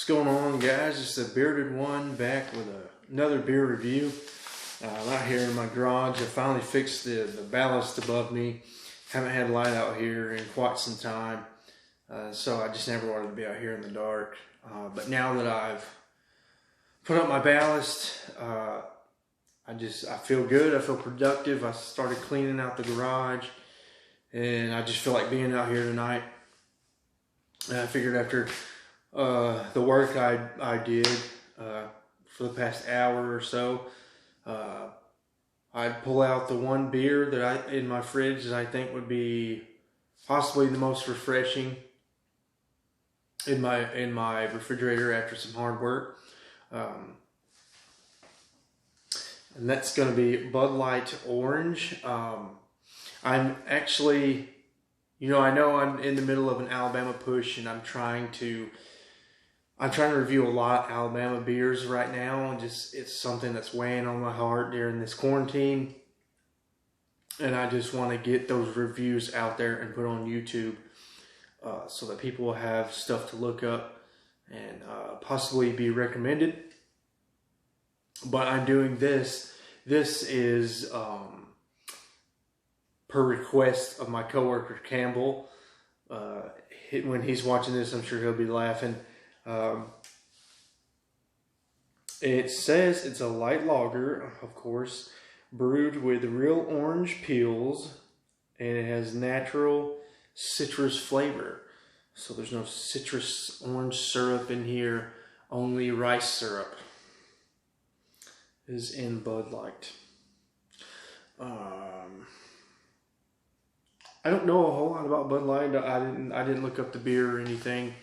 going on, guys? It's the Bearded One back with another beer review. I'm out here in my garage. I finally fixed the ballast above me. Haven't had light out here in quite some time, so I just never wanted to be out here in the dark. But now that I've put up my ballast, I feel good. I feel productive. I started cleaning out the garage, and I just feel like being out here tonight. And I figured after the work I did for the past hour or so, I'd pull out the one beer that in my fridge that I think would be possibly the most refreshing in my refrigerator after some hard work, and that's going to be Bud Light Orange. I'm actually, I know I'm in the middle of an Alabama push, and I'm trying to review a lot of Alabama beers right now, and it's something that's weighing on my heart during this quarantine. And I just want to get those reviews out there and put on YouTube, so that people will have stuff to look up and possibly be recommended. But I'm doing this. This is per request of my coworker Campbell. When he's watching this, I'm sure he'll be laughing. It says it's a light lager, of course, brewed with real orange peels, and it has natural citrus flavor. So there's no citrus orange syrup in here, only rice syrup is in Bud Light. I don't know a whole lot about Bud Light. I didn't look up the beer or anything.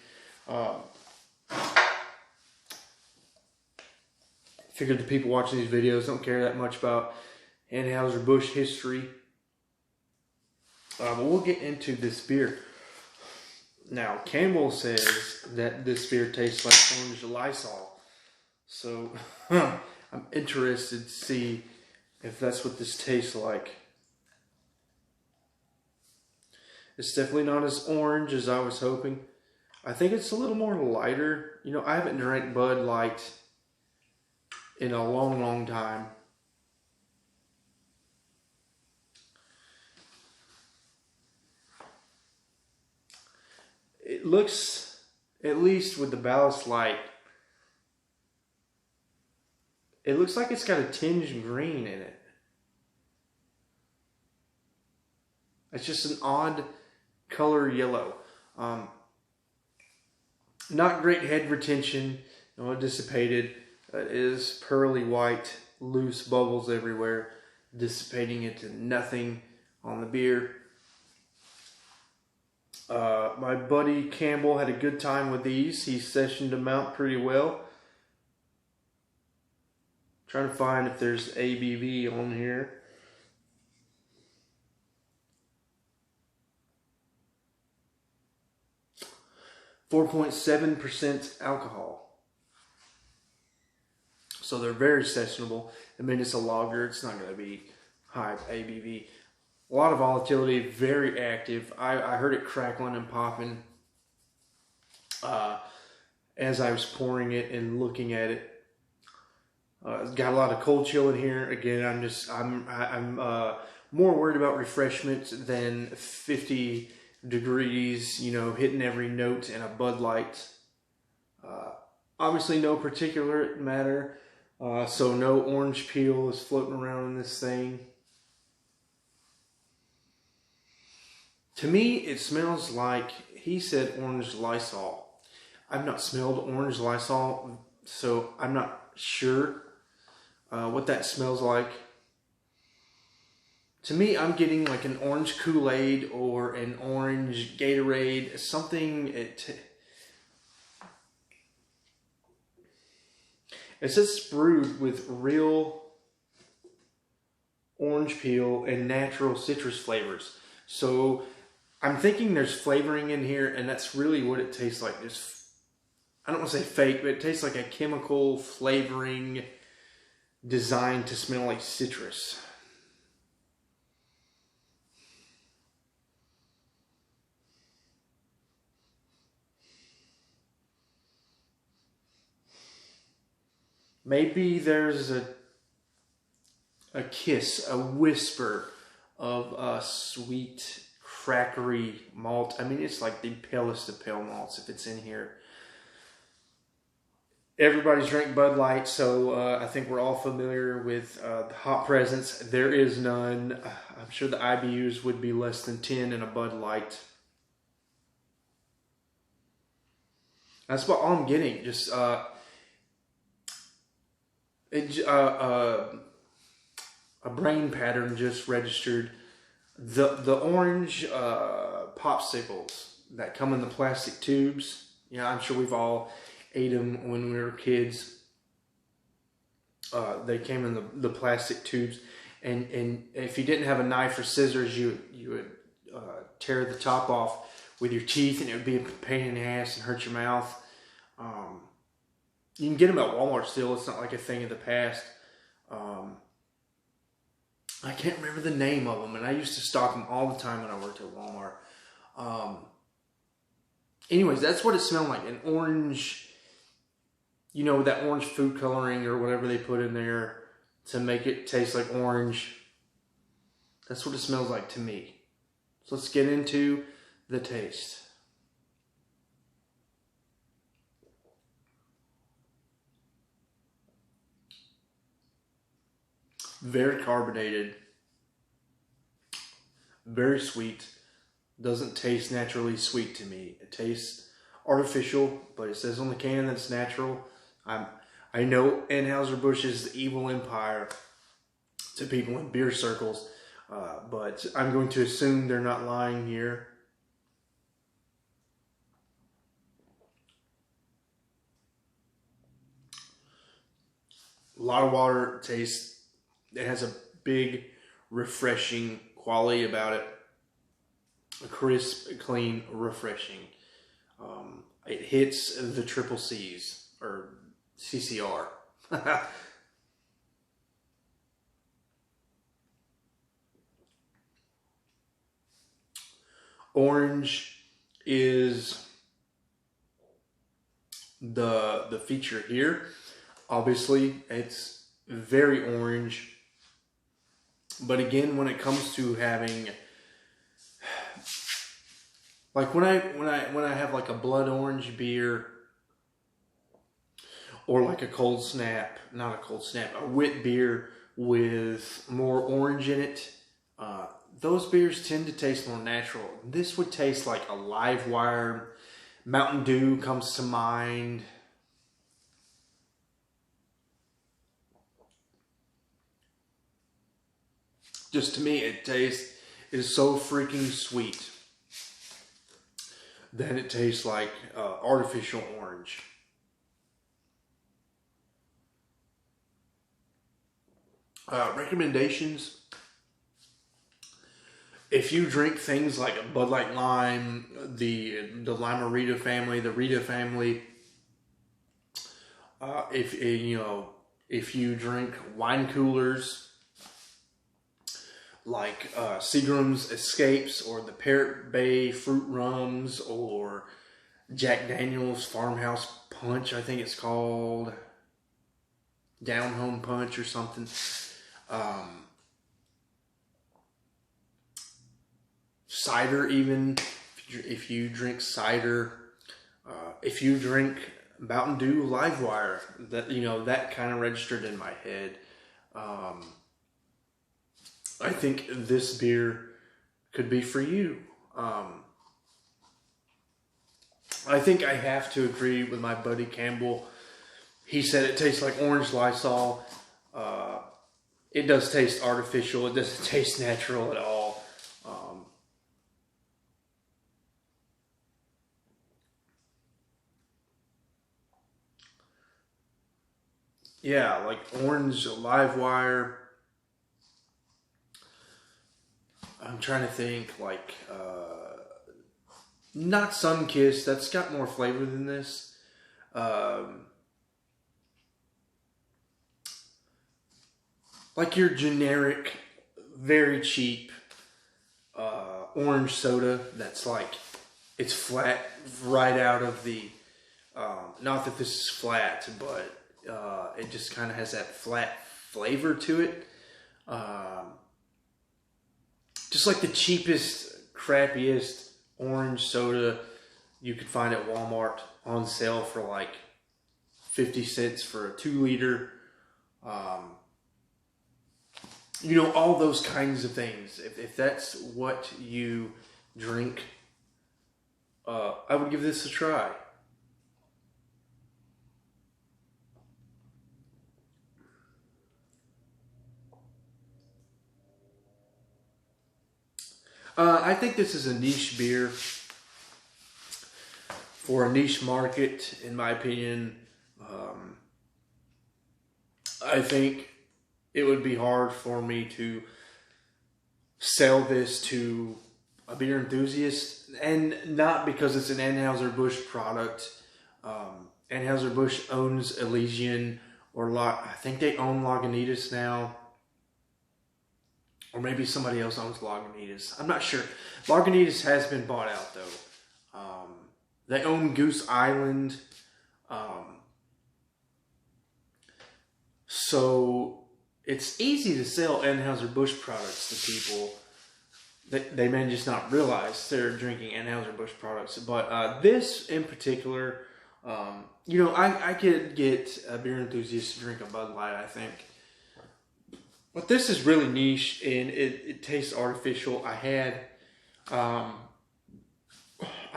Figured the people watching these videos don't care that much about Anheuser Busch history. But we'll get into this beer. Now, Campbell says that this beer tastes like orange Lysol. So, I'm interested to see if that's what this tastes like. It's definitely not as orange as I was hoping. I think it's a little more lighter. I haven't drank Bud Light in a long, long time. It looks, at least with the ballast light, it looks like it's got a tinge of green in it. It's just an odd color yellow. Not great head retention. It dissipated. It is pearly white, loose bubbles everywhere, dissipating into nothing on the beer. My buddy Campbell had a good time with these. He sessioned them out pretty well. Trying to find if there's ABV on here. .7% alcohol. So they're very sessionable. I mean, it's a lager. It's not going to be high ABV. A lot of volatility, very active. I heard it crackling and popping as I was pouring it and looking at it. It's got a lot of cold chill in here. Again, I'm more worried about refreshments than 50 degrees, hitting every note in a Bud Light. Obviously no particulate matter, so no orange peel is floating around in this thing. To me, it smells like, he said orange Lysol. I've not smelled orange Lysol, so I'm not sure what that smells like. To me, I'm getting like an orange Kool-Aid or an orange Gatorade, something. It says it's brewed with real orange peel and natural citrus flavors. So I'm thinking there's flavoring in here, and that's really what it tastes like. Just, I don't want to say fake, but it tastes like a chemical flavoring designed to smell like citrus. maybe there's a kiss, a whisper of a sweet, crackery malt. I mean, it's like the palest of pale malts if it's in here. Everybody's drank Bud Light, so I think we're all familiar with the hop presence. There is none. I'm sure the IBUs would be less than 10 in a Bud Light. That's about all I'm getting. Just a brain pattern just registered. The orange popsicles that come in the plastic tubes. You know, I'm sure we've all ate them when we were kids. They came in the plastic tubes, and if you didn't have a knife or scissors, you would tear the top off with your teeth, and it would be a pain in the ass and hurt your mouth. You can get them at Walmart still. It's not like a thing of the past. I can't remember the name of them, and I used to stock them all the time when I worked at Walmart. Anyways, that's what it smelled like. An orange, you know, that orange food coloring or whatever they put in there to make it taste like orange. That's what it smells like to me. So let's get into the taste. Very carbonated. Very sweet. Doesn't taste naturally sweet to me. It tastes artificial, but it says on the can that it's natural. I know Anheuser Busch is the evil empire to people in beer circles, but I'm going to assume they're not lying here. A lot of water taste. It has a big, refreshing quality about it. Crisp, clean, refreshing. It hits the triple C's, or CCR. Orange is the feature here. Obviously, it's very orange. But again, when it comes to having, like when I have like a blood orange beer, or like a cold snap, not a cold snap, a wit beer with more orange in it, those beers tend to taste more natural. This would taste like a live wire. Mountain Dew comes to mind. Just to me, it is so freaking sweet that it tastes like artificial orange. Recommendations: if you drink things like a Bud Light Lime, the Lime-A-Rita family, the Rita family, if you drink wine coolers like Seagram's Escapes or the Parrot Bay Fruit Rums or Jack Daniel's Farmhouse Punch, I think it's called, Down Home Punch or something. Cider, even if you drink cider, if you drink Mountain Dew Livewire, that kind of registered in my head. I think this beer could be for you. I think I have to agree with my buddy Campbell. He said it tastes like orange Lysol. It does taste artificial. It doesn't taste natural at all. Yeah, like orange Livewire. I'm trying to think, like, not Sunkist. That's got more flavor than this. Like your generic, very cheap orange soda that's like, it's flat right out of the, not that this is flat, but It just kind of has that flat flavor to it. Just like the cheapest, crappiest orange soda you could find at Walmart on sale for like 50 cents for a 2 liter. You know, all those kinds of things. If that's what you drink, I would give this a try. I think this is a niche beer for a niche market, in my opinion. I think it would be hard for me to sell this to a beer enthusiast, and not because it's an Anheuser-Busch product. Anheuser-Busch owns Elysian, or I think they own Lagunitas now. Or maybe somebody else owns Lagunitas. I'm not sure. Lagunitas has been bought out, though. They own Goose Island. So it's easy to sell Anheuser-Busch products to people. They may just not realize they're drinking Anheuser-Busch products. But this in particular, you know, I could get a beer enthusiast to drink a Bud Light, I think. But this is really niche, and it tastes artificial. I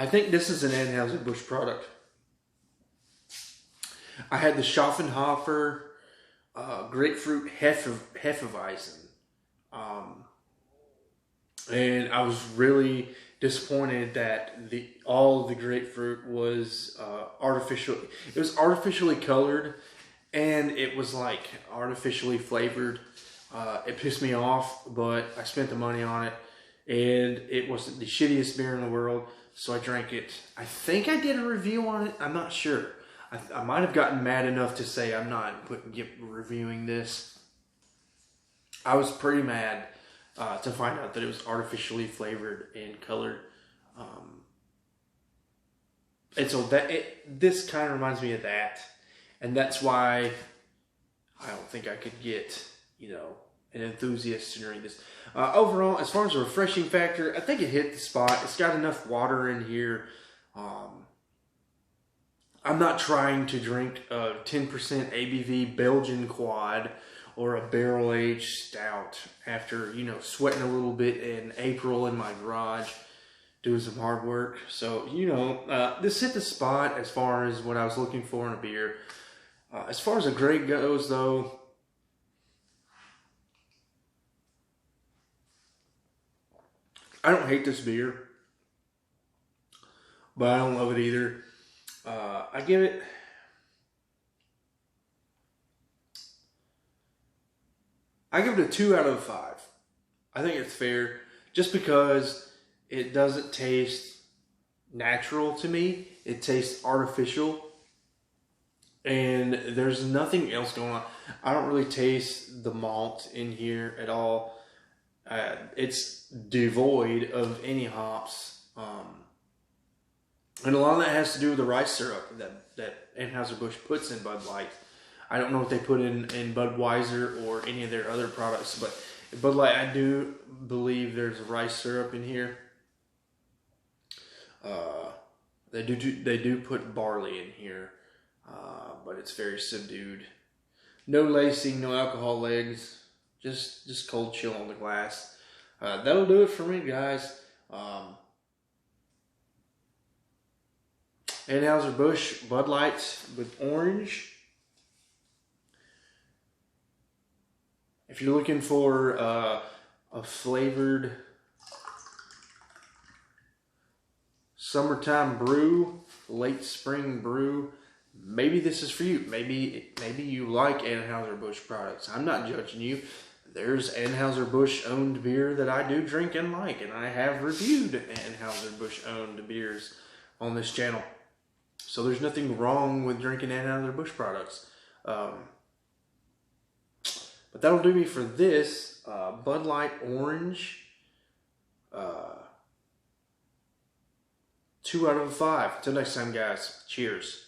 think this is an Anheuser-Busch product. I had the Schaffenhofer grapefruit Hefeweizen. And I was really disappointed that all the grapefruit was artificial. It was artificially colored, and it was like artificially flavored. It pissed me off, but I spent the money on it, and it wasn't the shittiest beer in the world, so I drank it. I think I did a review on it. I'm not sure. I might have gotten mad enough to say I'm not reviewing this. I was pretty mad to find out that it was artificially flavored and colored. And so this kind of reminds me of that, and that's why I don't think I could get, you know, an enthusiast to drink this. Overall, as far as the refreshing factor, I think it hit the spot. It's got enough water in here. I'm not trying to drink a 10% ABV Belgian quad or a barrel-aged stout after, you know, sweating a little bit in April in my garage, doing some hard work. So, you know, this hit the spot as far as what I was looking for in a beer. As far as a grade goes, though, I don't hate this beer, but I don't love it either. I give it a 2 out of 5. I think it's fair, just because it doesn't taste natural to me. It tastes artificial, and there's nothing else going on. I don't really taste the malt in here at all. It's devoid of any hops. And a lot of that has to do with the rice syrup that Anheuser-Busch puts in Bud Light. I don't know what they put in Budweiser or any of their other products, but Bud Light, I do believe there's rice syrup in here. They do put barley in here, but it's very subdued. No lacing, no alcohol legs, just cold chill on the glass. That'll do it for me, guys. Anheuser-Busch Bud Light with orange. If you're looking for a flavored summertime brew, late spring brew, maybe this is for you. Maybe you like Anheuser-Busch products. I'm not judging you. There's Anheuser-Busch owned beer that I do drink and like, and I have reviewed Anheuser-Busch owned beers on this channel. So there's nothing wrong with drinking Anheuser-Busch products. But that'll do me for this Bud Light Orange. 2 out of 5. Until next time, guys. Cheers.